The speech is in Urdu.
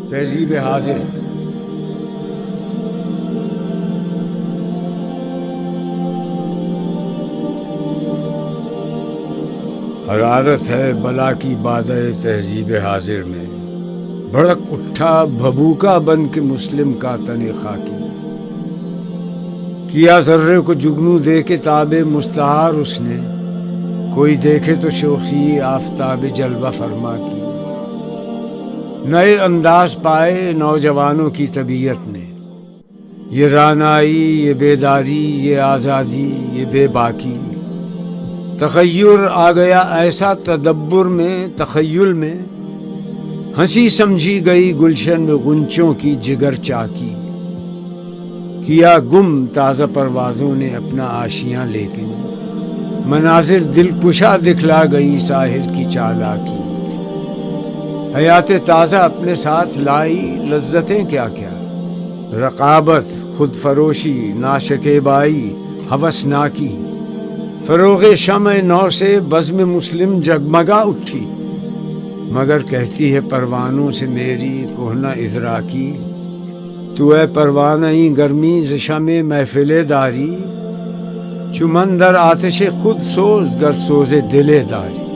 تہذیب حاضر۔ حرارت ہے بلا کی بادہ تہذیب حاضر میں، بھڑک اٹھا بھبوکا بن کے مسلم کا تن خاکی، کیا ذرے کو جگنو دے کے تاب مستعار اس نے، کوئی دیکھے تو شوخی آفتاب جلوہ فرما کی۔ نئے انداز پائے نوجوانوں کی طبیعت نے، یہ رانائی، یہ بیداری، یہ آزادی، یہ بے باکی۔ تغیر آ گیا ایسا تدبر میں، تخیل میں، ہنسی سمجھی گئی گلشن میں غنچوں کی جگر چاکی، کیا گم تازہ پروازوں نے اپنا آشیاں، لیکن مناظر دل کشا دکھلا گئی ساحر کی چالاکی۔ حیات تازہ اپنے ساتھ لائی لذتیں کیا کیا، رقابت، خود فروشی، ناشکیبائی، ہوسناکی۔ فروغ شمع نو سے بزم مسلم جگمگا اٹھی، مگر کہتی ہے پروانوں سے میری کہنہ ادراکی، تو اے پروانۂ گرمی ز شمع محفل داری، چمن در آتش خود سوز گر سوز دل داری۔